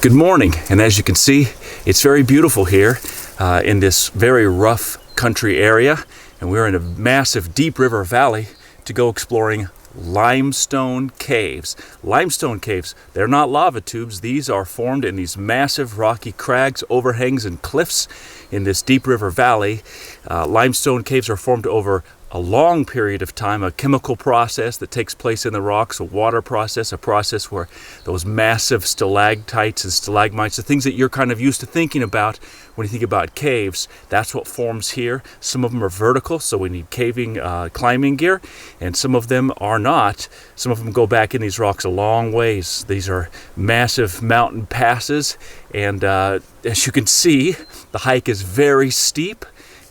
Good morning, and as you can see, it's very beautiful here in this very rough country area, and we're in a massive deep river valley to go exploring limestone caves. Limestone caves, they're not lava tubes. These are formed in these massive rocky crags, overhangs, and cliffs in this deep river valley. Limestone caves are formed over a long period of time, a chemical process that takes place in the rocks, a water process, a process where those massive stalactites and stalagmites, the things that you're kind of used to thinking about when you think about caves, that's what forms here. Some of them are vertical, so we need caving, climbing gear, and some of them are not. Some of them go back in these rocks a long ways. These are massive mountain passes, and as you can see, the hike is very steep,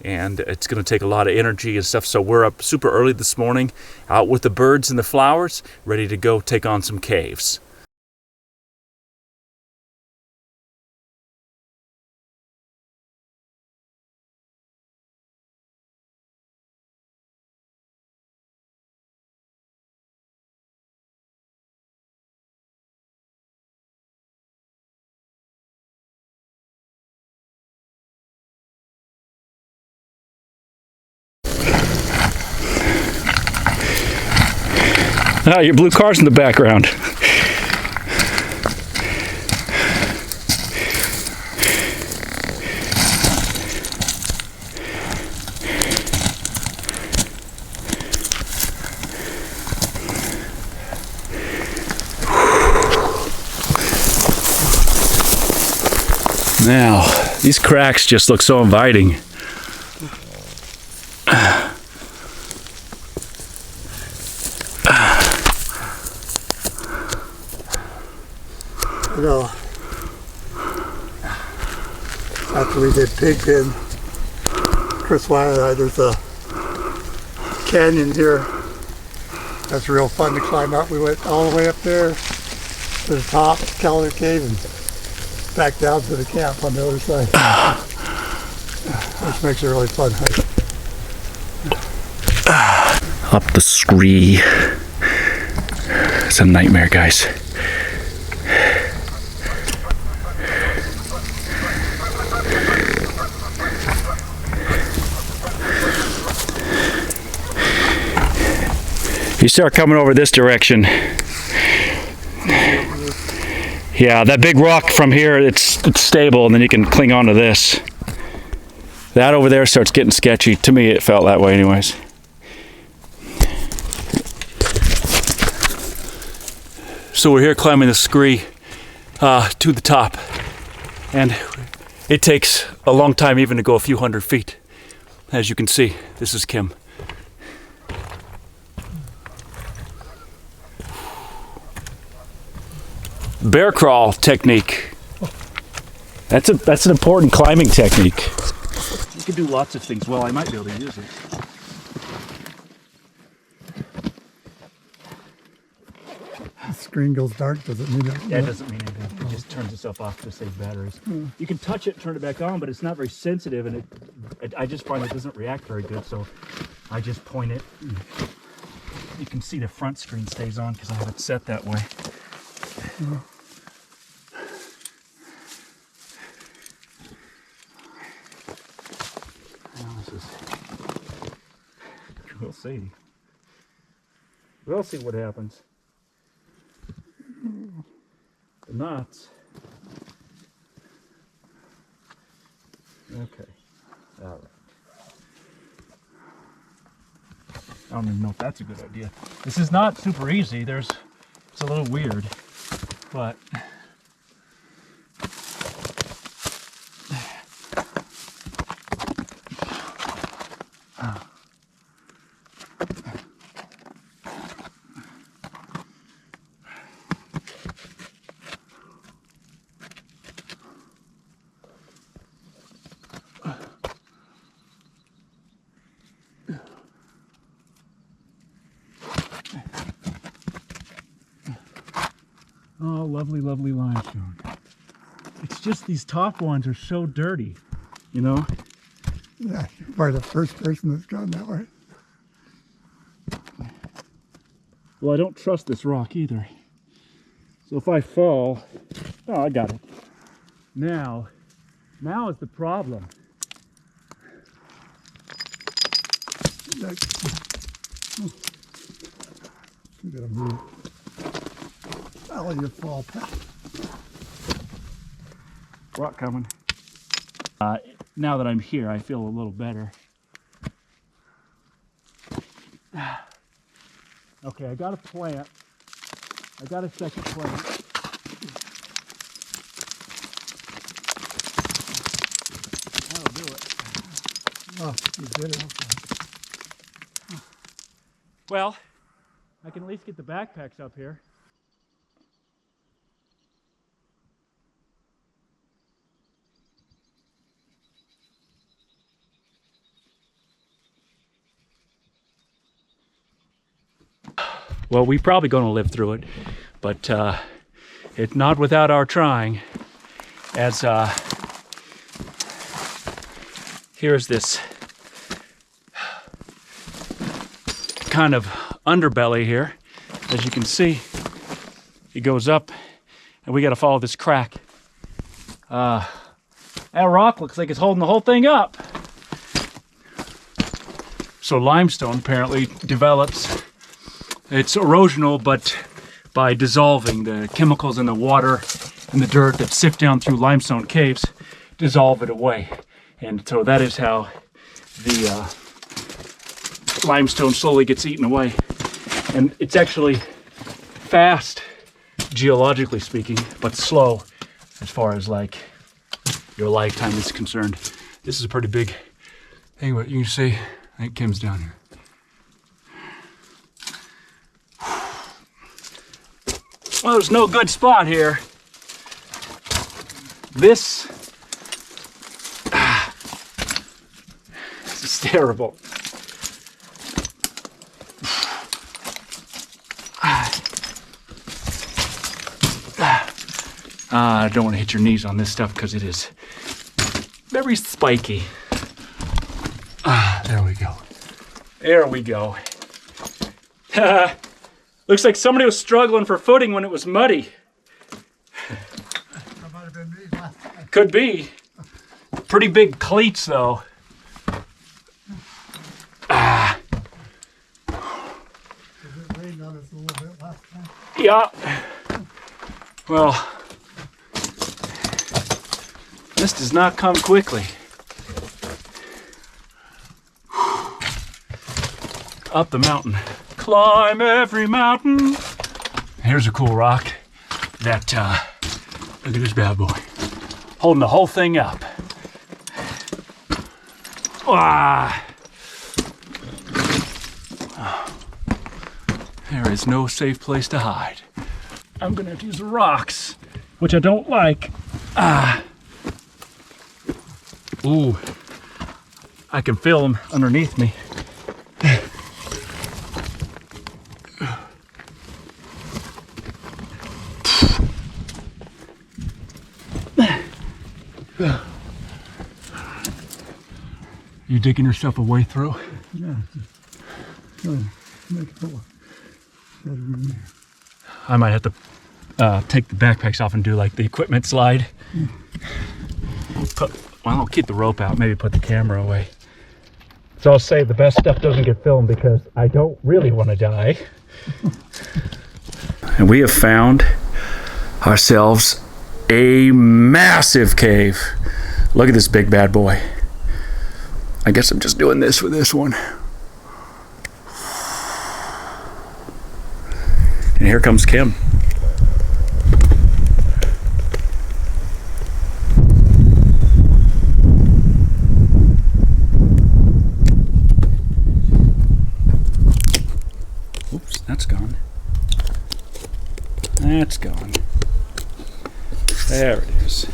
and it's going to take a lot of energy and stuff. So we're up super early this morning, out with the birds and the flowers, ready to go take on some caves. Ah, your blue car's in the background. Now, these cracks just look so inviting. You know, after we did Pigpen, Chris Wyatt and I, there's a canyon here that's real fun to climb up. We went all the way up there to the top, Calendar Cave, and back down to the camp on the other side, which makes it a really fun hike. Up the scree. It's a nightmare, guys. You start coming over this direction. Yeah, that big rock from here, it's stable, and then you can cling onto this. That over there starts getting sketchy. To me, it felt that way anyways. So we're here climbing the scree to the top, and it takes a long time even to go a few hundred feet. As you can see, this is Kim. Bear crawl technique. That's an important climbing technique. You can do lots of things. Well, I might be able to use it. The screen goes dark, does it mean it? Yeah, it doesn't mean anything. It just turns itself off to save batteries. You can touch it, turn it back on, but it's not very sensitive, and I just find it doesn't react very good, so I just point it. You can see the front screen stays on because I have it set that way. We'll see. We'll see what happens. The knots. Okay. All right. I don't even know if that's a good idea. This is not super easy. It's a little weird, but oh, lovely, lovely limestone. It's just these top ones are so dirty, you know? Yeah, you're probably the first person that's gone that way. Well, I don't trust this rock either. So if I fall, oh, I got it. Now is the problem. You gotta move out of your fall path. Rock coming. Now that I'm here, I feel a little better. Okay, I got a plant. I got a second plant. That'll do it. Oh, you did it. Well, I can at least get the backpacks up here. Well, we're probably going to live through it, but it's not without our trying. As here's this kind of underbelly here. As you can see, it goes up, and we got to follow this crack. That rock looks like it's holding the whole thing up. So limestone apparently develops. It's erosional, but by dissolving, the chemicals in the water and the dirt that sift down through limestone caves dissolve it away. And so that is how the limestone slowly gets eaten away. And it's actually fast, geologically speaking, but slow as far as like your lifetime is concerned. This is a pretty big thing, but you can see, I think Kim's down here. Well, there's no good spot here. This is terrible. I don't want to hit your knees on this stuff because it is very spiky. There we go. There we go. Looks like somebody was struggling for footing when it was muddy. That might have been me last time. Could be. Pretty big cleats though. It rained on us a little bit last time. Yeah. Well, this does not come quickly. Up the mountain. Climb every mountain. Here's a cool rock that, look at this bad boy. Holding the whole thing up. Ah. There is no safe place to hide. I'm gonna have to use the rocks, which I don't like. Ooh. I can feel them underneath me. You digging yourself a way through? Yeah, just trying to make it look better in there. I might have to take the backpacks off and do like the equipment slide. Well, I'll keep the rope out, maybe put the camera away. So I'll say the best stuff doesn't get filmed because I don't really want to die. And we have found ourselves a massive cave. Look at this big bad boy. I guess I'm just doing this with this one. And here comes Kim. Oops, that's gone. That's gone. There it is.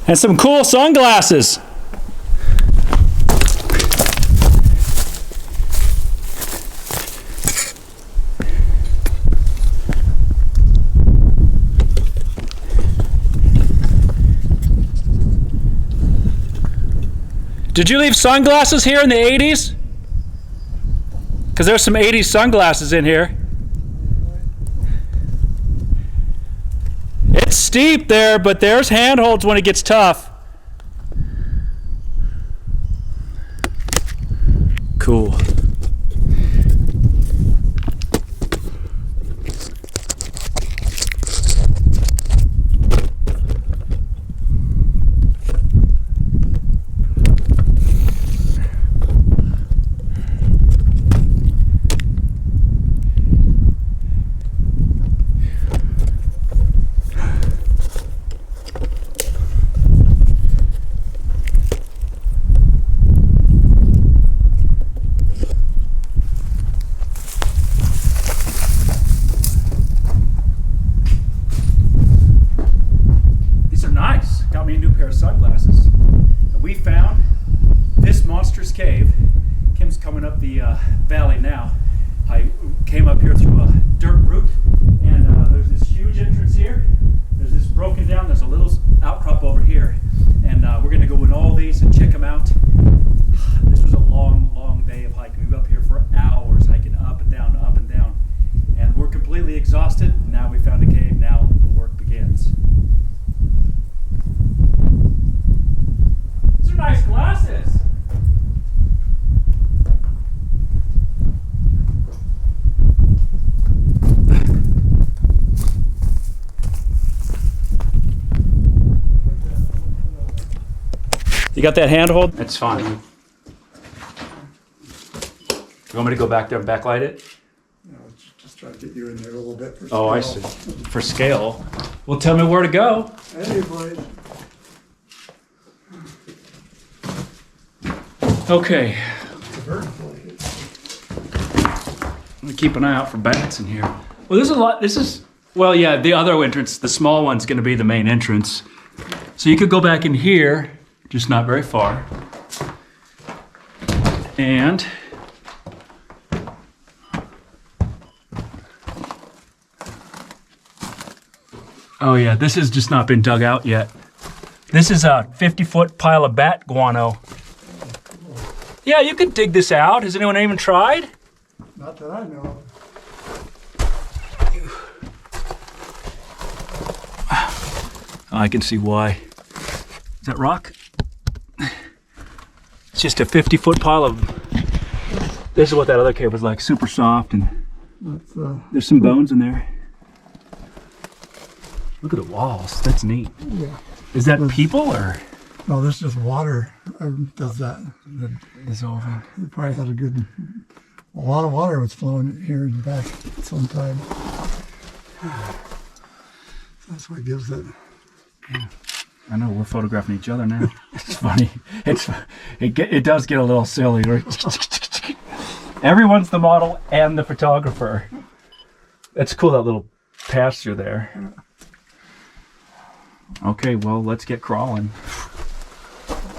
And some cool sunglasses. Did you leave sunglasses here in the 80s? Because there's some 80s sunglasses in here. It's steep there, but there's handholds when it gets tough. Cool. Sunglasses. And we found this monstrous cave. Kim's coming up the valley now. I came up here through a dirt route, and there's this huge entrance here. There's this broken down, there's a little outcrop over here, and we're going to go in all these and check them out. This was a long day of hiking. We were up here for hours hiking up and down, and we're completely exhausted. Now we found a cave, now the work begins. These are nice glasses. You got that handhold? That's fine. You want me to go back there and backlight it? No, just try to get you in there a little bit for scale. Oh, I see. For scale. Well, tell me where to go. Hey, boy. Okay. I'm gonna keep an eye out for bats in here. Well, there's a lot. Well, yeah, the other entrance, the small one's gonna be the main entrance. So you could go back in here, just not very far. And oh yeah, this has just not been dug out yet. This is a 50-foot pile of bat guano. Yeah, you could dig this out. Has anyone even tried? Not that I know of. I can see why. Is that rock? It's just a 50-foot pile of... This is what that other cave was like, super soft, and there's some bones in there. Look at the walls. That's neat. Yeah. Is that people or? No, this is just water. Does that? Dissolving. It probably had a lot of water was flowing here in the back at some time. That's what gives it. Yeah. I know, we're photographing each other now. It's funny. It does get a little silly. Everyone's the model and the photographer. That's cool, that little pass-through there. Okay, well, let's get crawling.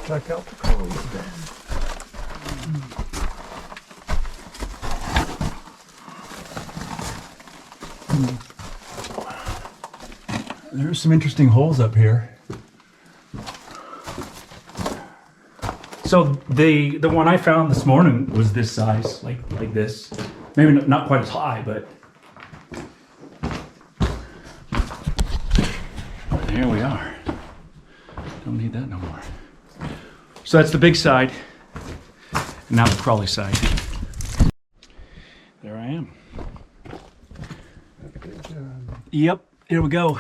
Check out the clothes then. There's some interesting holes up here. So the one I found this morning was this size, like this. Maybe not quite as high, but here we are. Don't need that no more. So that's the big side, and now the crawly side. There I am. Yep, here we go.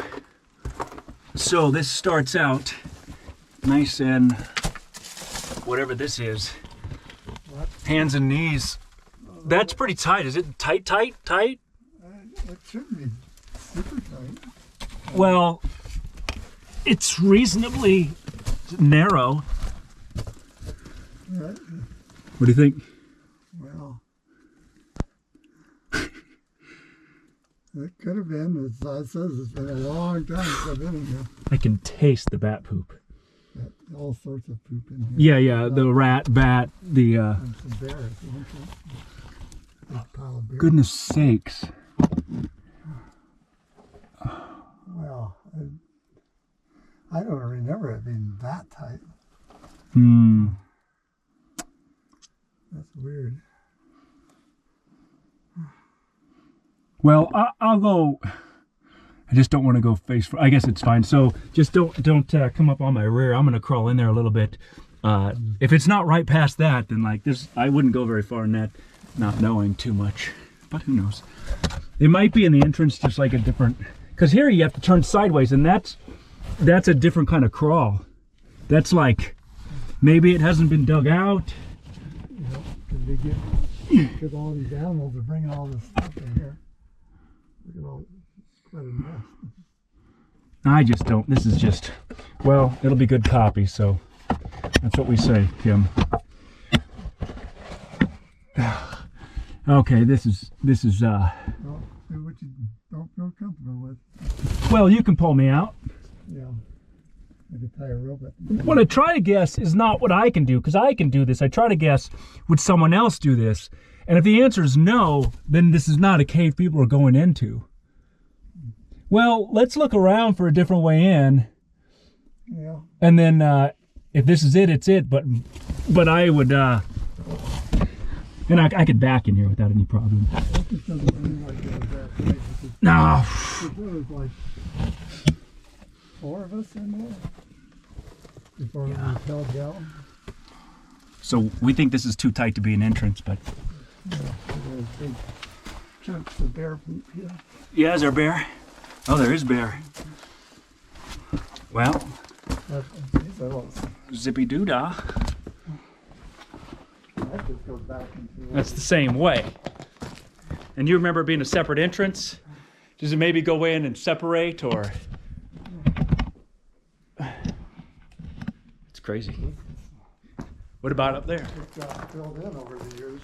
So this starts out nice and whatever this is. What? Hands and knees. That's pretty tight. Is it tight? It shouldn't be super tight. Well, it's reasonably narrow. Right. What do you think? Well, it could have been. It says it's been a long time since I've been in here. I can taste the bat poop. All sorts of poop in here. Yeah, the rat, bat, the... And some bears. Big pile of bears. Goodness sakes. Well, I don't remember it being that tight. That's weird. Well, I'll go. I just don't want to go face first. I guess it's fine. So just don't come up on my rear. I'm gonna crawl in there a little bit. If it's not right past that, then like this, I wouldn't go very far in that, not knowing too much. But who knows? It might be in the entrance, just like a different. Because here you have to turn sideways, and that's a different kind of crawl. That's like maybe it hasn't been dug out. Because all these animals are bringing all this stuff in here. Look at all. Quite a mess. I just don't. This is just, well, it'll be good copy, so that's what we say, Kim. Okay, this is Don't do what you don't feel comfortable with. well, you can pull me out. Yeah. I could tie a rope at the What I try to guess is not what I can do, because I can do this. I try to guess, would someone else do this? And if the answer is no, then this is not a cave people are going into. Well, let's look around for a different way in. Yeah. And then if this is it, it's it. But I would, and I could back in here without any problem. This doesn't seem like it was that big. No. There was like 4 of us in there before we fell down. So we think this is too tight to be an entrance, but. Yeah, there's big chunks of bear poop here. Yeah, is there a bear? Oh, there is bear. Well, zippy doo dah. That just goes back into That's the same way. And you remember being a separate entrance? Does it maybe go in and separate, or? It's crazy. What about up there? It got filled in over the years.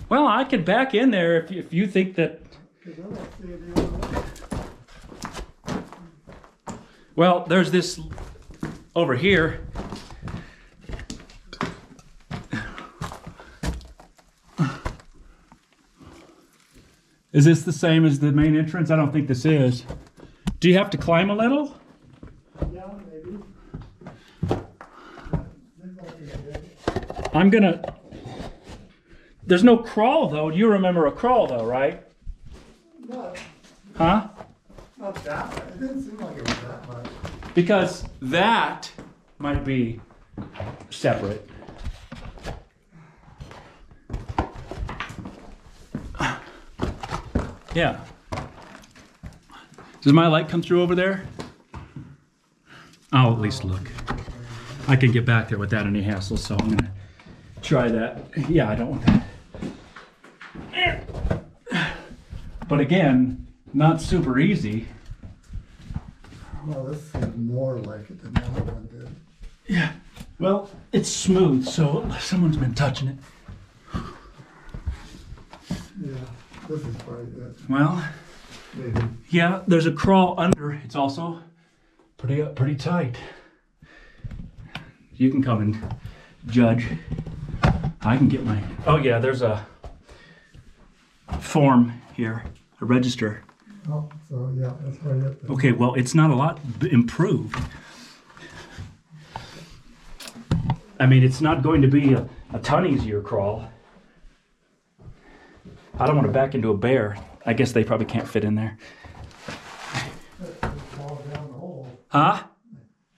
Well, I can back in there if you think that. Because I don't see it the other way. Well, there's this over here. Is this the same as the main entrance? I don't think this is. Do you have to climb a little? Yeah, maybe. I'm gonna. There's no crawl though. You remember a crawl though, right? Not, Huh? not that much. It didn't seem like it was that much. Because that might be separate. Yeah. Does my light come through over there? I'll at least look. I can get back there without any hassle, so I'm gonna try that. Yeah, I don't want that. But again, not super easy. Well, this seemed more like it than the other one did. Yeah. Well, it's smooth, so someone's been touching it. Yeah, this is probably good. Well, Maybe. yeah, there's a crawl under. It's also pretty tight. You can come and judge. I can get my. Oh yeah, there's a form here, a register. Oh, so yeah, that's right up there. Okay, well, it's not a lot improved. I mean, it's not going to be a ton easier crawl. I don't want to back into a bear. I guess they probably can't fit in there. Fall down the hole. Huh?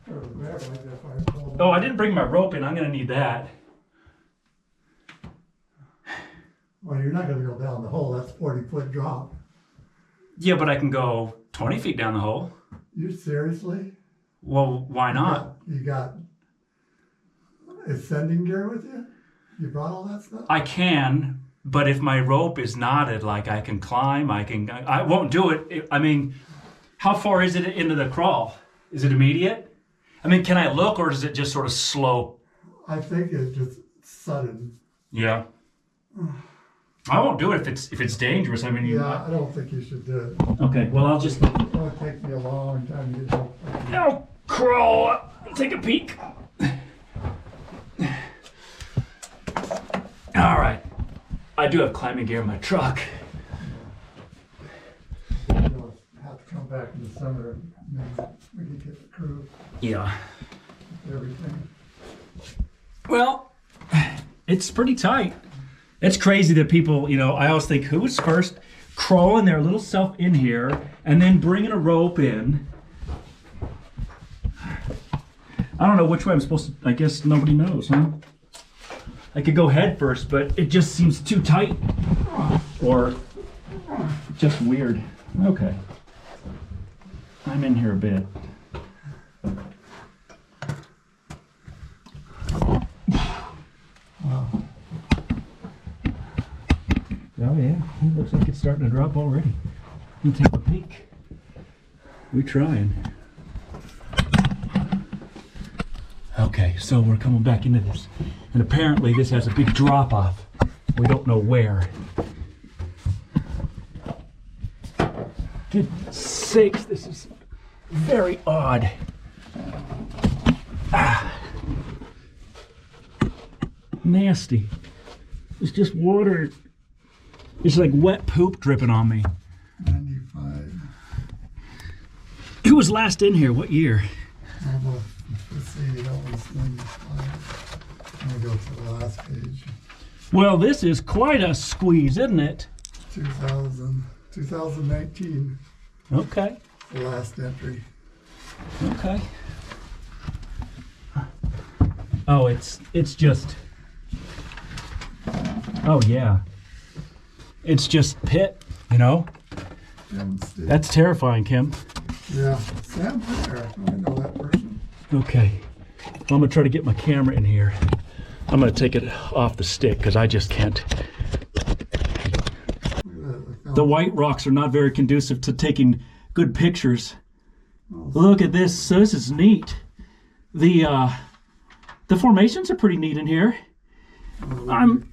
Or the bear, I guess I fall Oh, I didn't bring my rope in. I'm going to need that. Well, you're not gonna go down the hole, that's 40-foot drop. Yeah, but I can go 20 feet down the hole. You seriously? Well, why not? You got ascending gear with you? You brought all that stuff? I can, but if my rope is knotted, like I can climb, I won't do it. I mean, how far is it into the crawl? Is it immediate? I mean, can I look, or does it just sort of slope? I think it's just sudden. Yeah. I won't do it if it's dangerous. I mean, Yeah, I don't think you should do it. Okay, well, I'll just. It's gonna take me a long time to get help. I'll crawl up and take a peek. All right. I do have climbing gear in my truck. You'll have to come back in the summer and maybe we can get the crew, Yeah. everything. Well, it's pretty tight. It's crazy that people, you know, I always think, who's first crawling their little self in here and then bringing a rope in? I don't know which way I'm supposed to, I guess nobody knows, huh? I could go head first, but it just seems too tight or just weird. Okay. I'm in here a bit. Wow. Oh yeah, it looks like it's starting to drop already. Let me take a peek. We're trying. Okay, so we're coming back into this. And apparently this has a big drop off. We don't know where. Goodness sakes, this is very odd. Nasty. It's just water. It's like wet poop dripping on me. 95. Who was last in here? What year? Let's see, that was 95. I'm gonna go to the last page. Well, this is quite a squeeze, isn't it? 2019. Okay. The last entry. Okay. Oh, it's just. Oh yeah. It's just pit, you know. That's terrifying, Kim. Yeah, Sam there. I know that person. Okay. I'm gonna try to get my camera in here. I'm gonna take it off the stick because I just can't. The white rocks are not very conducive to taking good pictures. Look at this. So this is neat. The formations are pretty neat in here. I'm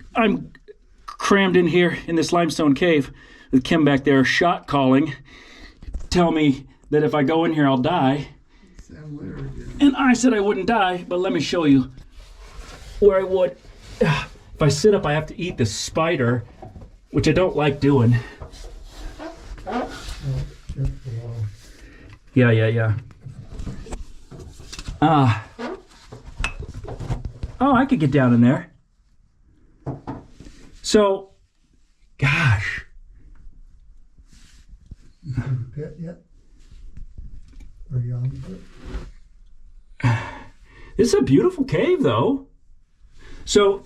crammed in here in this limestone cave with Kim back there shot calling. Tell me that if I go in here I'll die. And I said I wouldn't die, but let me show you where I would. If I sit up I have to eat this spider, which I don't like doing. Yeah. Oh, I could get down in there. So, gosh. You seen the pit yet? Are you on the pit? This is a beautiful cave, though. So,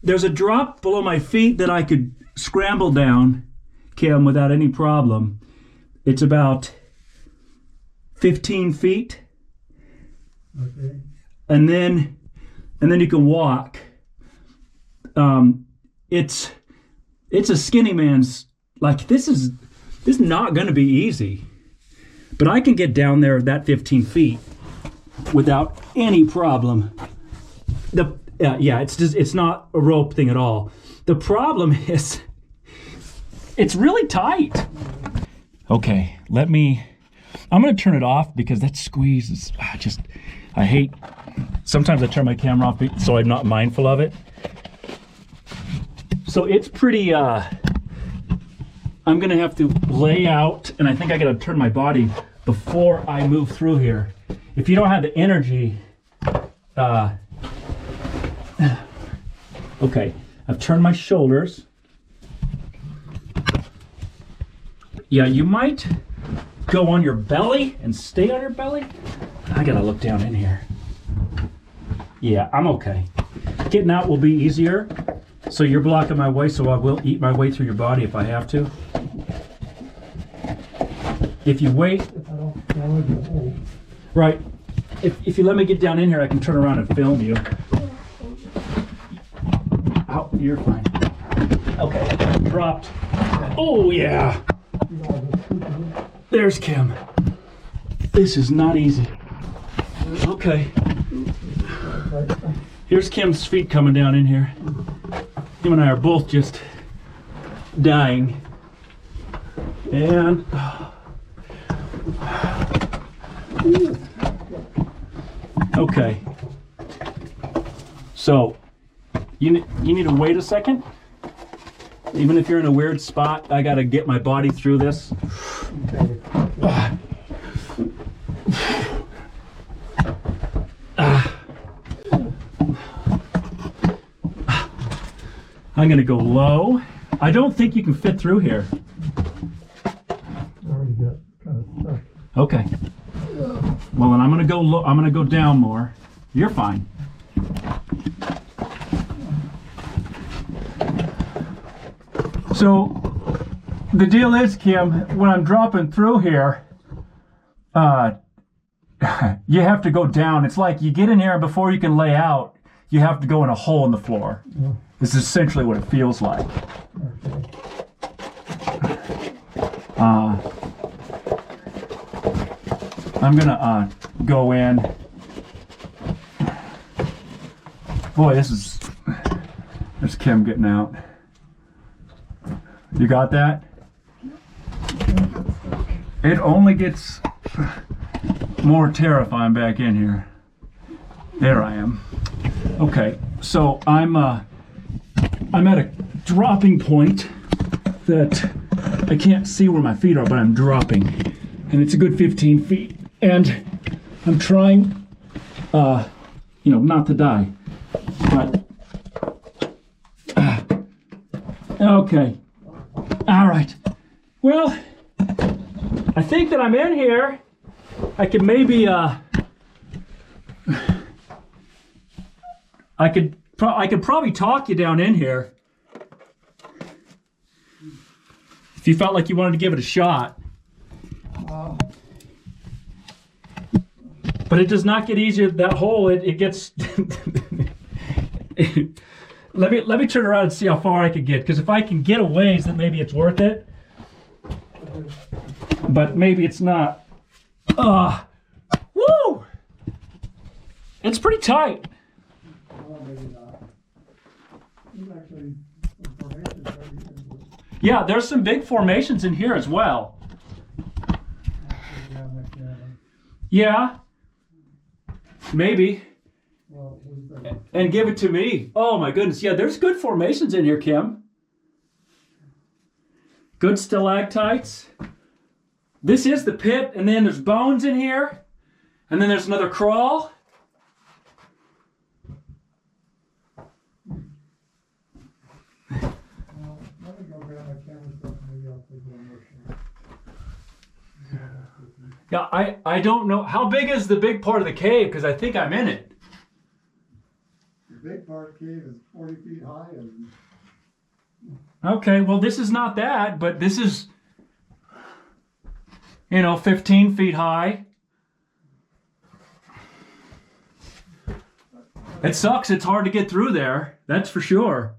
there's a drop below my feet that I could scramble down, Kim, without any problem. It's about 15 feet. Okay. And then you can walk. It's a skinny man's, like, this is not going to be easy. But I can get down there that 15 feet without any problem. It's not a rope thing at all. The problem is it's really tight. Okay, I'm going to turn it off because that squeeze is I hate. Sometimes I turn my camera off so I'm not mindful of it. So it's pretty, I'm going to have to lay out, and I think I got to turn my body before I move through here. If you don't have the energy, okay, I've turned my shoulders. Yeah, you might go on your belly and stay on your belly. I got to look down in here. Yeah, I'm okay. Getting out will be easier. So you're blocking my way, so I will eat my way through your body if I have to. If you wait, right, if you let me get down in here, I can turn around and film you. Oh, you're fine. Okay, dropped. Oh yeah. There's Kim. This is not easy. Okay. Here's Kim's feet coming down in here. Kim and I are both just dying. And okay. So you need to wait a second. Even if you're in a weird spot, I gotta get my body through this. I'm gonna go low. I don't think you can fit through here. I already got kind of stuck. Okay. Well, then I'm gonna go low. I'm gonna go down more. You're fine. So the deal is, Kim, when I'm dropping through here, you have to go down. It's like you get in here and before you can lay out, you have to go in a hole in the floor. Yeah. This is essentially what it feels like. Okay. I'm gonna go in. Boy, there's Kim getting out. You got that? It only gets more terrifying back in here. There I am. Okay, so I'm at a dropping point that I can't see where my feet are, but I'm dropping, and it's a good 15 feet. And I'm trying, not to die. But okay. All right. Well, I think that I'm in here. I could maybe I could probably talk you down in here if you felt like you wanted to give it a shot. But it does not get easier. That hole, it gets. Let me turn around and see how far I can get. Because if I can get a ways, then maybe it's worth it. But maybe it's not. Woo! It's pretty tight. Yeah, there's some big formations in here as well. Yeah. Maybe. And give it to me. Oh my goodness. Yeah, there's good formations in here, Kim. Good stalactites. This is the pit, and then there's bones in here. And then there's another crawl. Let me go grab my camera stuff and maybe I'll take one more shot. Yeah, I don't know. How big is the big part of the cave? Because I think I'm in it. The big part of the cave is 40 feet high. And Okay, well, this is not that, but this is, 15 feet high. It sucks. It's hard to get through there. That's for sure.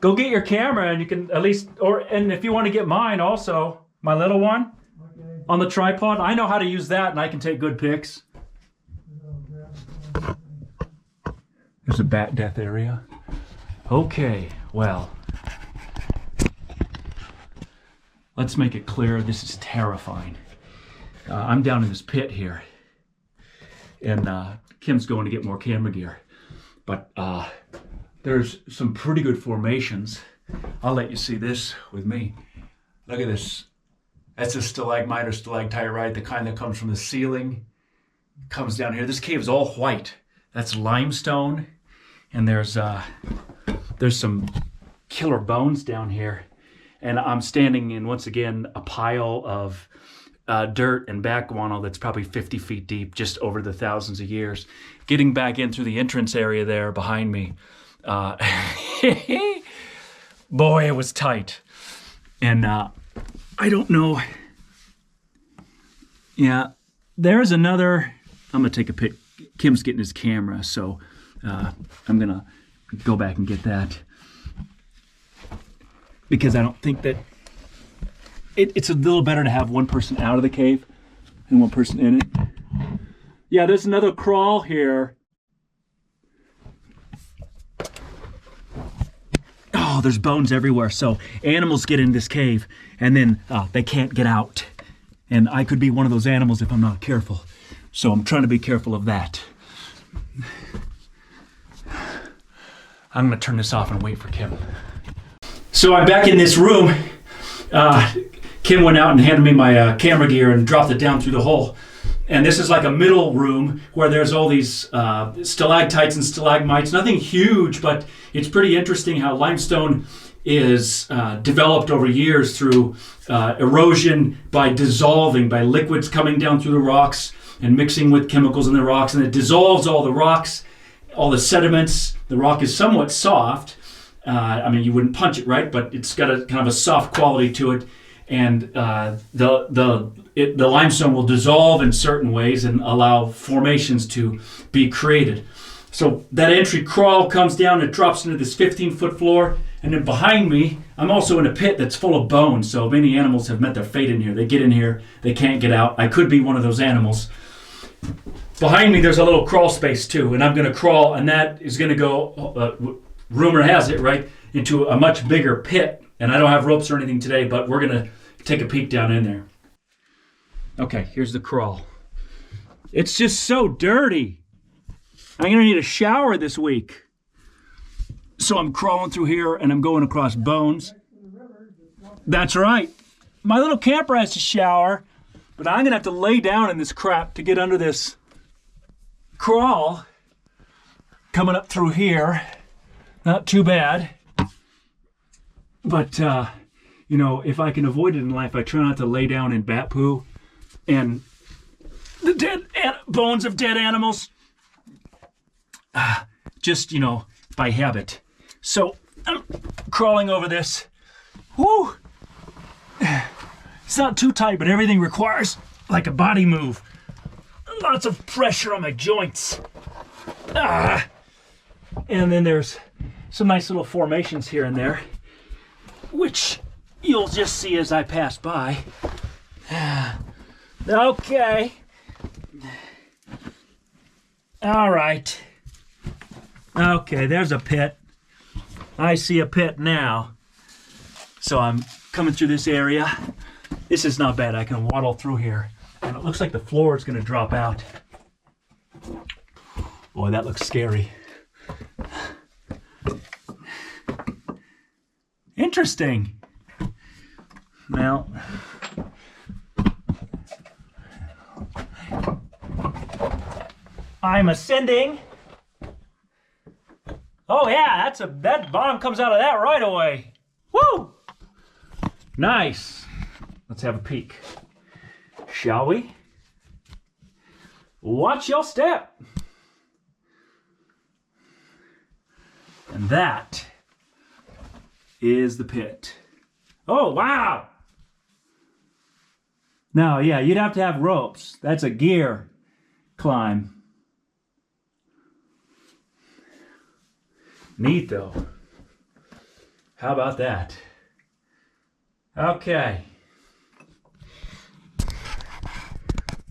Go get your camera and you can at least, and if you want to get mine also, my little one, okay, on the tripod. I know how to use that and I can take good pics. There's a bat death area. Okay, well, let's make it clear. This is terrifying. I'm down in this pit here, and Kim's going to get more camera gear. But there's some pretty good formations. I'll let you see this with me. Look at this. That's a stalagmite or stalactite, right? The kind that comes from the ceiling, comes down here. This cave is all white. That's limestone, and there's some killer bones down here. And I'm standing in, once again, a pile of dirt and back guano that's probably 50 feet deep, just over the thousands of years. Getting back in through the entrance area there behind me. Boy, it was tight. And I don't know. Yeah, there's another. I'm going to take a pic. Kim's getting his camera, so I'm going to go back and get that. Because I don't think that it's a little better to have one person out of the cave and one person in it. Yeah, there's another crawl here. Oh, there's bones everywhere. So animals get in this cave and then they can't get out. And I could be one of those animals if I'm not careful. So I'm trying to be careful of that. I'm going to turn this off and wait for Kim. So I'm back in this room. Kim went out and handed me my camera gear and dropped it down through the hole. And this is like a middle room where there's all these stalactites and stalagmites. Nothing huge, but it's pretty interesting how limestone is developed over years through erosion by dissolving, by liquids coming down through the rocks and mixing with chemicals in the rocks. And it dissolves all the rocks, all the sediments. The rock is somewhat soft. I mean, you wouldn't punch it, right? But it's got a kind of a soft quality to it. And the limestone will dissolve in certain ways and allow formations to be created. So that entry crawl comes down, it drops into this 15-foot floor, and then behind me, I'm also in a pit that's full of bones. So many animals have met their fate in here. They get in here, they can't get out. I could be one of those animals. Behind me, there's a little crawl space too, and I'm going to crawl, and that is going to go, rumor has it, right, into a much bigger pit. And I don't have ropes or anything today, but we're going to take a peek down in there. Okay, here's the crawl. It's just so dirty. I'm going to need a shower this week. So I'm crawling through here and I'm going across bones. That's right. My little camper has a shower, but I'm going to have to lay down in this crap to get under this crawl. Coming up through here. Not too bad. But, you know, if I can avoid it in life, I try not to lay down in bat poo and the dead bones of dead animals. Just, you know, by habit. So I'm crawling over this. Whoo! It's not too tight, but everything requires like a body move. Lots of pressure on my joints. And then there's some nice little formations here and there, which you'll just see as I pass by. Okay. All right. Okay, there's a pit. I see a pit now. So I'm coming through this area. This is not bad. I can waddle through here. And it looks like the floor is going to drop out. Boy, that looks scary. Interesting. Now, I'm ascending. Oh yeah, that bottom comes out of that right away. Woo! Nice. Let's have a peek. Shall we? Watch your step. And that is the pit. Oh, wow. Now, yeah, you'd have to have ropes. That's a gear climb. Neat, though. How about that? Okay.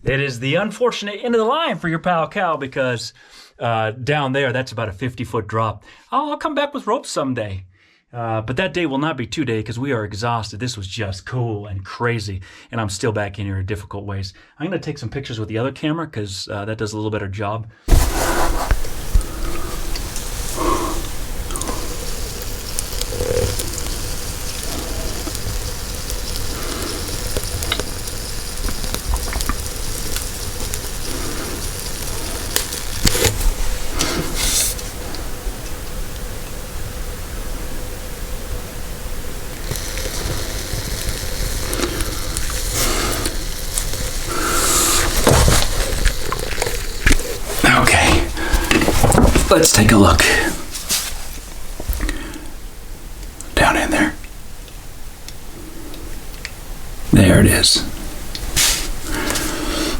It is the unfortunate end of the line for your pal Cal because down there, that's about a 50-foot drop. I'll come back with ropes someday. But that day will not be today because we are exhausted. This was just cool and crazy, and I'm still back in here in difficult ways. I'm going to take some pictures with the other camera because that does a little better job. Let's take a look. Down in there. There it is.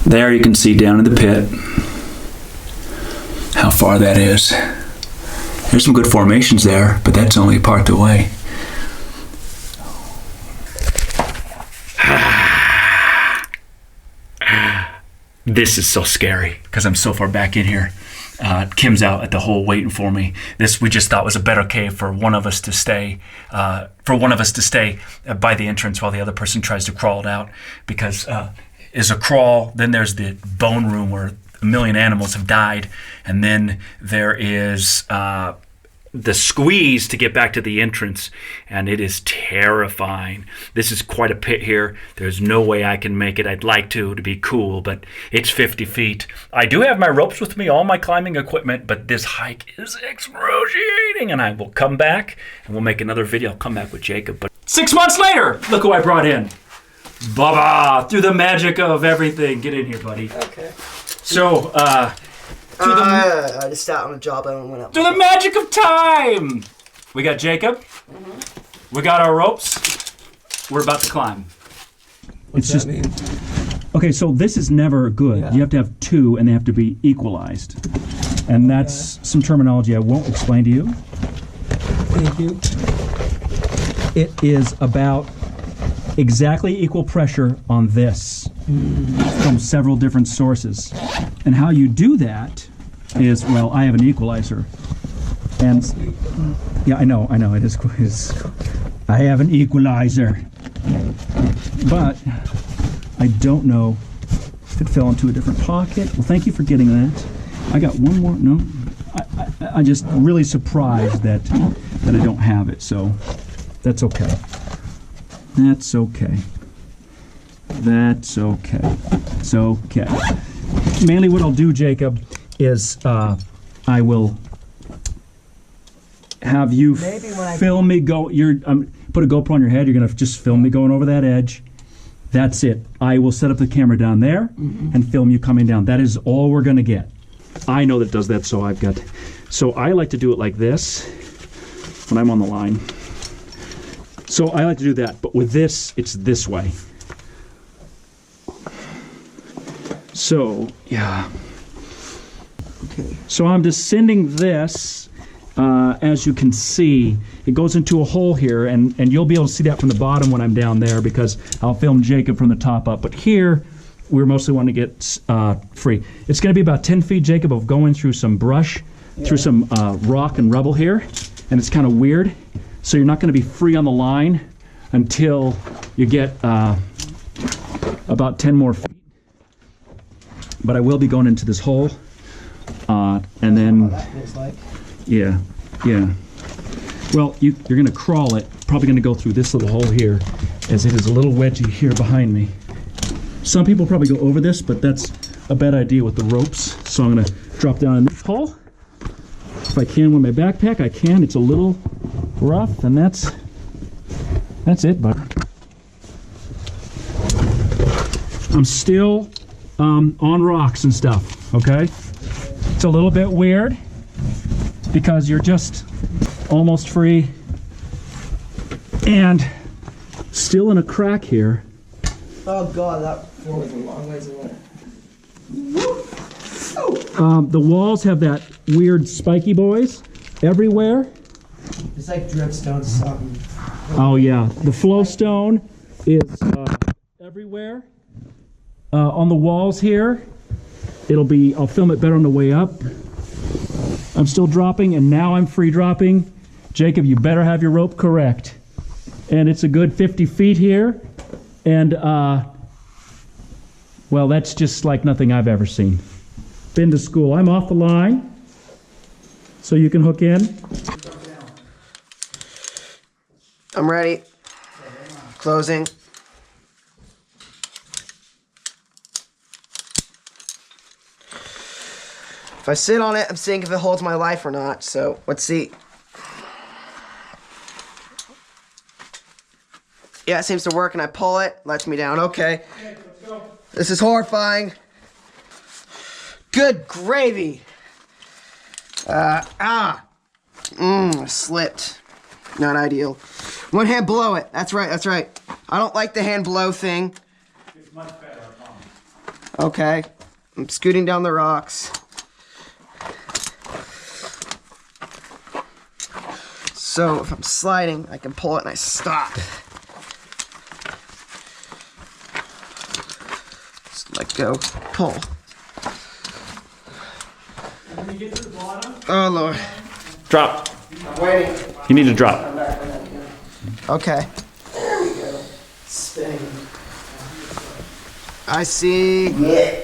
There you can see down in the pit how far that is. There's some good formations there, but that's only part of the way. This is so scary because I'm so far back in here. Kim's out at the hole waiting for me. This we just thought was a better cave for one of us to stay. By the entrance while the other person tries to crawl it out. Because is a crawl. Then there's the bone room where 1 million animals have died, and then there is the squeeze to get back to the entrance, and it is terrifying. This is quite a pit here. There's no way I can make it. I'd like to be cool, but it's 50 feet. I do have my ropes with me, all my climbing equipment, but this hike is excruciating, and I will come back and we'll make another video. I'll come back with Jacob. But 6 months later, look who I brought in. Baba, through the magic of everything. Get in here, buddy. Okay. So, I just sat on a job and went up. to the magic of time! We got Jacob. We got our ropes. We're about to climb. What's that mean? Okay, so this is never good. Yeah. You have to have two, and they have to be equalized. And that's some terminology I won't explain to you. Thank you. It is about exactly equal pressure on this from several different sources. And how you do that is, well, I have an equalizer. And yeah, I know, it is. I have an equalizer. But I don't know if it fell into a different pocket. Well, thank you for getting that. I got one more. No, I just really surprised that I don't have it. So that's okay. That's okay. That's okay. It's okay. Mainly what I'll do, Jacob, is I will have you Maybe when I- film me go. Put a GoPro on your head. You're gonna just film me going over that edge. That's it. I will set up the camera down there and film you coming down. That is all we're gonna get. I know that it does that, so I've got. So I like to do it like this when I'm on the line. So I like to do that, but with this, it's this way. So, yeah. Okay. So I'm descending this, as you can see. It goes into a hole here, and you'll be able to see that from the bottom when I'm down there because I'll film Jacob from the top up. But here, we're mostly wanting to get free. It's going to be about 10 feet, Jacob, of going through some brush, through some rock and rubble here, and it's kind of weird. So you're not going to be free on the line until you get about 10 more feet. But I will be going into this hole, and then, That feels like. yeah. Well, you're going to crawl it, probably going to go through this little hole here, as it is a little wedgy here behind me. Some people probably go over this, but that's a bad idea with the ropes. So I'm going to drop down in this hole. If I can with my backpack, I can. It's a little rough, and that's it, bud. I'm still on rocks and stuff, okay? It's a little bit weird because you're just almost free and still in a crack here. Oh god, that floor was a long ways away. The walls have that weird spiky boys everywhere. It's like dripstone something. Oh yeah, the flow stone is everywhere. On the walls here, I'll film it better on the way up. I'm still dropping, and now I'm free dropping. Jacob, you better have your rope correct. And it's a good 50 feet here. And, well, that's just like nothing I've ever seen. Been to school. I'm off the line, so you can hook in. I'm ready. Closing. If I sit on it, I'm seeing if it holds my life or not. So let's see. Yeah, it seems to work, and I pull it, lets me down. Okay. This is horrifying. Good gravy. Slipped. Not ideal. One hand below it. That's right, that's right. I don't like the hand below thing. It's much better, I promise. Okay. I'm scooting down the rocks. So if I'm sliding, I can pull it and I stop. Just let go, pull. When you get to the bottom, Oh Lord. Drop. I'm waiting. You need to drop. Okay. There we go. Spinning. I see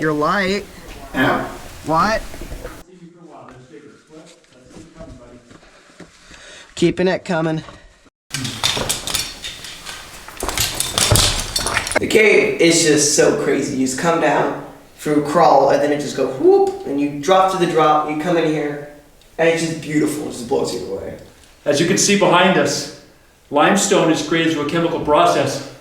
your light. Yeah. What? Keeping it coming. The cave is just so crazy. You just come down through crawl, and then it just goes whoop, and you drop to the drop. You come in here, and it's just beautiful. It just blows you away. As you can see behind us, limestone is created through a chemical process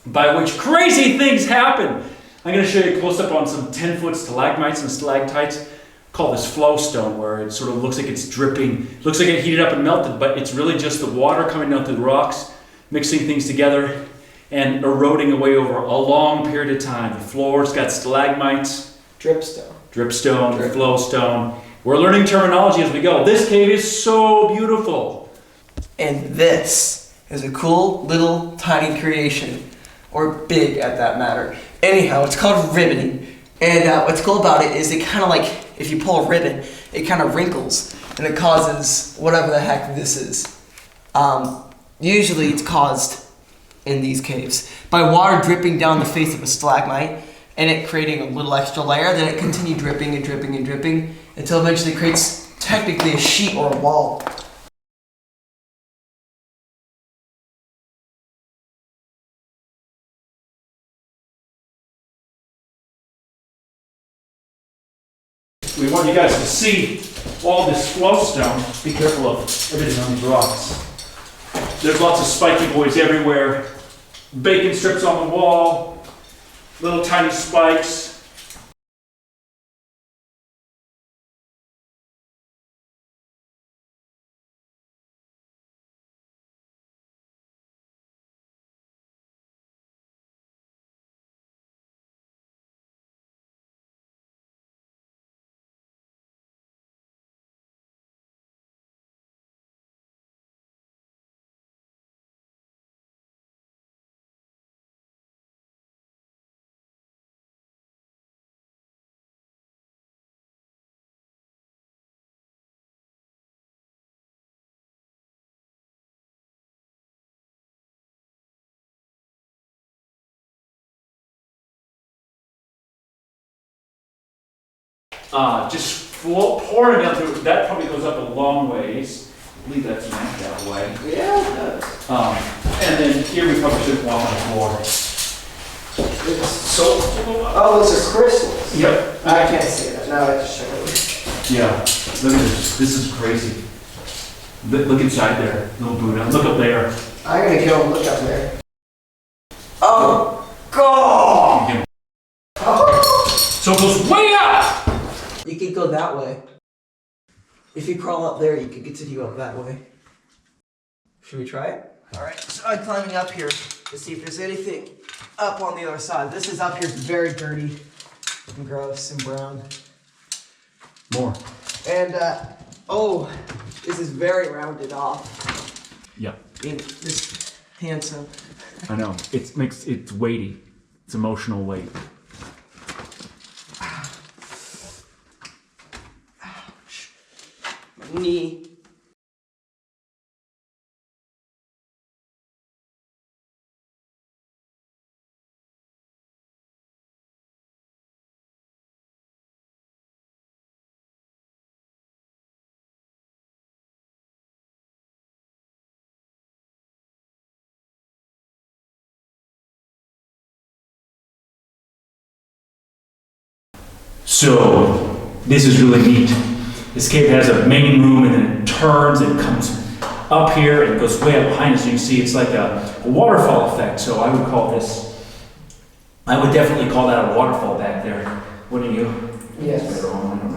by which crazy things happen. I'm going to show you a close-up on some 10-foot stalagmites and stalactites. Call this flow stone, where it sort of looks like it's dripping. Looks like it heated up and melted, but it's really just the water coming down through the rocks, mixing things together, and eroding away over a long period of time. The floor's got stalagmites, dripstone, flowstone. We're learning terminology as we go. This cave is so beautiful. And this is a cool little tiny creation, or big at that matter. Anyhow, it's called ribboning. And what's cool about it is it kind of like, if you pull a ribbon, it kind of wrinkles and it causes whatever the heck this is. Usually it's caused in these caves by water dripping down the face of a stalagmite and it creating a little extra layer. Then it continues dripping and dripping and dripping until eventually it creates technically a sheet or a wall. We want you guys to see all this flowstone. Be careful of everything on these rocks. There's lots of spiky boys everywhere. Bacon strips on the wall, little tiny spikes. Just pouring down through, that probably goes up a long ways. I believe that's meant that way. Yeah, it does. And then here we probably shouldn't walk on the floor. So, Oh, those are crystals. yep. I can't see that. No, I just showed it. Yeah, look at this. This is crazy. Look inside there, little Buddha. Look up there. I'm gonna go and look up there. Oh, God! So it goes way up! You could go that way. If you crawl up there, you could continue up that way. Should we try it? Alright, so I'm climbing up here to see if there's anything up on the other side. This is up here, it's very dirty and gross and brown. More. And, oh, this is very rounded off. Yeah, And this handsome. I know. It's weighty. It's emotional weight. My knee. So, this is really neat. This cave has a main room and then it turns and comes up here and goes way up behind us. You can see it's like a waterfall effect. So I would definitely call that a waterfall back there. Wouldn't you? Yes. I don't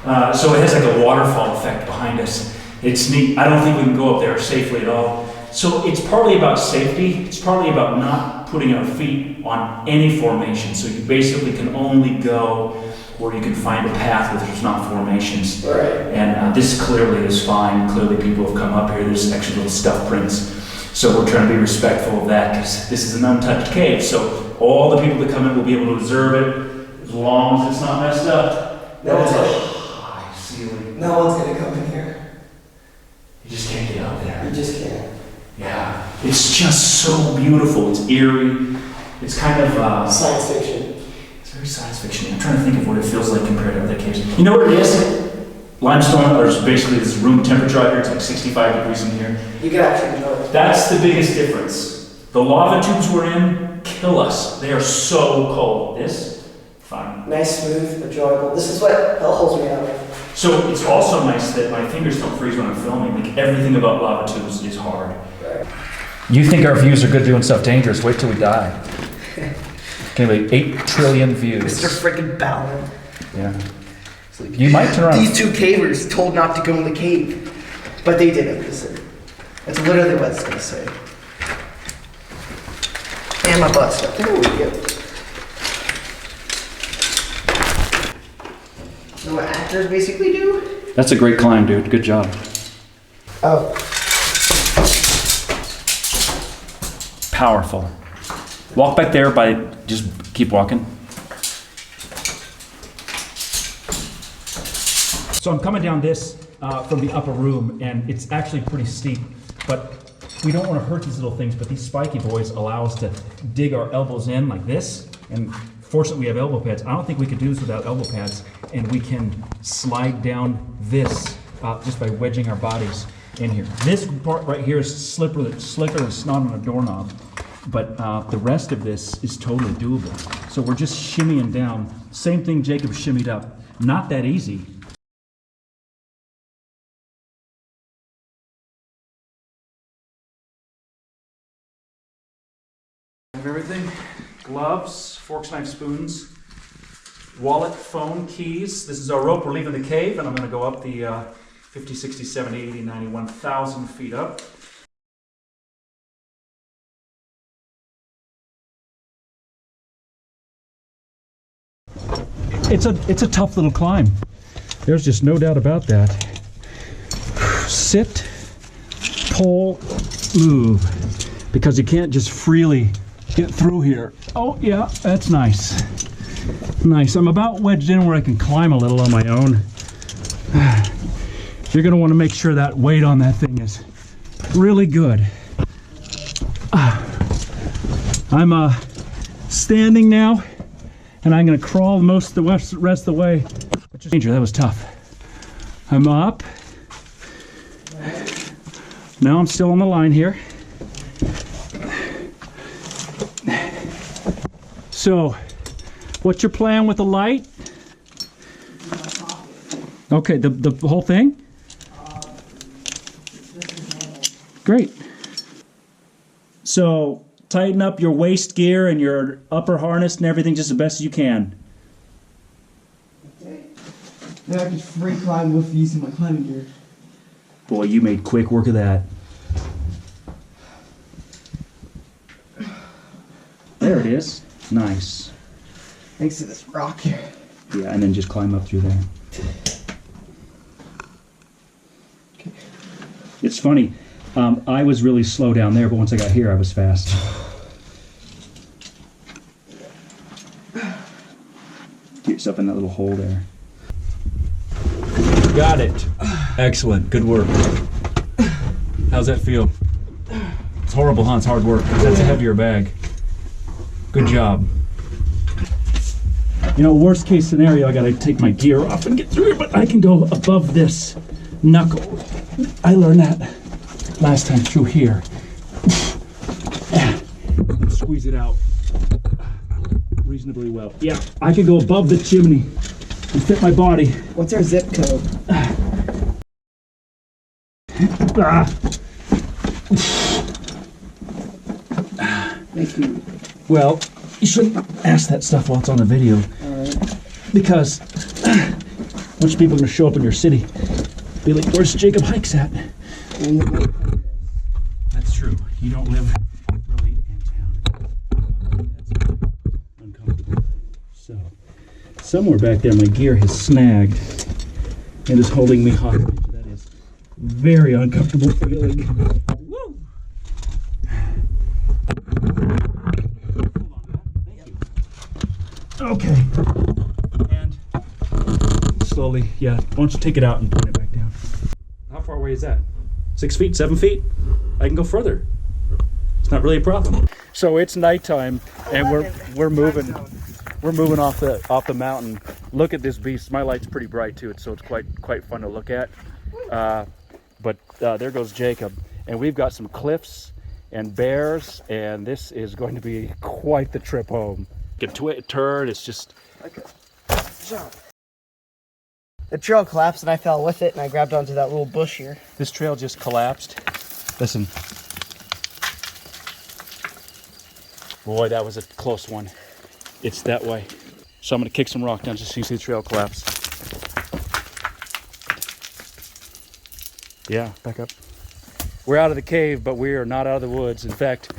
know. So it has like a waterfall effect behind us. It's neat. I don't think we can go up there safely at all. So it's partly about safety. It's partly about not putting our feet on any formation. So you basically can only go where you can find a path where there's not formations. Right. And this clearly is fine. Clearly people have come up here. There's actually little stuff prints. So we're trying to be respectful of that because this is an untouched cave. So all the people that come in will be able to observe it as long as it's not messed up. No one's That's a gonna- high ceiling. No one's gonna come in here. You just can't get out there. You just can't. Yeah. It's just so beautiful. It's eerie. It's kind of Science fiction. it's very science fiction. I'm trying to think of what it feels like compared to other caves. You know what it is? limestone, or basically this room temperature out here, it's like 65 degrees in here. You can actually enjoy it. That's the biggest difference. The lava tubes we're in kill us. They are so cold. This, fine. Nice, smooth, enjoyable. This is what holds me out. So it's also nice that my fingers don't freeze when I'm filming. Like everything about lava tubes is hard. Right. You think our views are good doing stuff dangerous? Wait till we die. Okay, wait, 8 trillion views. Mr. Freaking Ballard. Yeah. You might turn around. These two cavers told not to go in the cave, but they didn't listen. That's literally what it's gonna say. And my butt stuff. There we go. So what actors basically do? That's a great climb, dude. Good job. Oh. Powerful. Walk back there just keep walking. So I'm coming down this from the upper room, and it's actually pretty steep, but we don't want to hurt these little things, but these spiky boys allow us to dig our elbows in like this, and fortunately we have elbow pads. I don't think we could do this without elbow pads, and we can slide down this just by wedging our bodies in here. This part right here is slicker than snot on a doorknob, but the rest of this is totally doable. So we're just shimmying down. Same thing Jacob shimmied up. Not that easy. Have everything. Gloves, forks, knives, spoons, wallet, phone, keys. This is our rope. We're leaving the cave, and I'm going to go up the 50, 60, 70, 80, 90, 1,000 feet up. It's a tough little climb. There's just no doubt about that. Sit, pull, move, because you can't just freely get through here. Oh yeah, that's nice. Nice. I'm about wedged in where I can climb a little on my own. You're going to want to make sure that weight on that thing is really good. I'm standing now, and I'm going to crawl most of the rest of the way. Danger, that was tough. I'm up. Now I'm still on the line here. So, what's your plan with the light? Okay, the whole thing? Great. So, tighten up your waist gear and your upper harness and everything just as best as you can. Okay. Now I can free climb with using my climbing gear. Boy, you made quick work of that. There it is. Nice. Thanks to this rock here. Yeah, and then just climb up through there. Okay. It's funny. I was really slow down there, but once I got here, I was fast. Get yourself in that little hole there. Got it. Excellent. Good work. How's that feel? It's horrible, huh? It's hard work. That's a heavier bag. Good job. You know, worst case scenario, I gotta take my gear off and get through here, but I can go above this knuckle. I learned that last time through here. And squeeze it out reasonably well. Yeah, I can go above the chimney and fit my body. What's our zip code? Thank you. Well, you shouldn't ask that stuff while it's on the video. Alright. Because a bunch of people are going to show up in your city. Be like, where's Jacob Hikes at? That's true. You don't live really in town. That's uncomfortable. So, somewhere back there my gear has snagged and is holding me hostage. That is very uncomfortable feeling. Woo! Okay. And slowly, yeah, why don't you take it out and point it back down. How far away is that? 6 feet, 7 feet? I can go further. It's not really a problem. So it's nighttime and we're moving off the mountain. Look at this beast. My light's pretty bright too, so it's quite fun to look at. But there goes Jacob. And we've got some cliffs and bears, and this is going to be quite the trip home. Get to it, turn, it's just... Okay. Jump. The trail collapsed and I fell with it and I grabbed onto that little bush here. This trail just collapsed. Listen. Boy, that was a close one. It's that way. So I'm gonna kick some rock down just so you can see the trail collapse. Yeah, back up. We're out of the cave, but we are not out of the woods. In fact,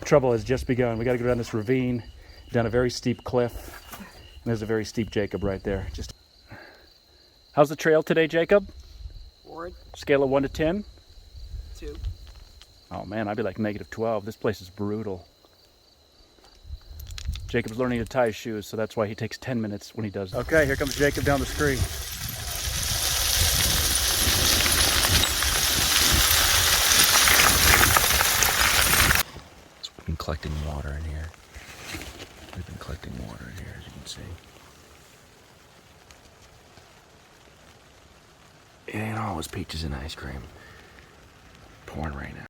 trouble has just begun. We gotta go down this ravine, down a very steep cliff. And there's a very steep Jacob right there. Just. How's the trail today, Jacob? Forward. Scale of 1 to 10? 2. Oh man, I'd be like -12. This place is brutal. Jacob's learning to tie his shoes, so that's why he takes 10 minutes when he does. Okay, here comes Jacob down the street. So we've been collecting water in here. We've been collecting water in here, as you can see. It ain't always peaches and ice cream. Pouring right now.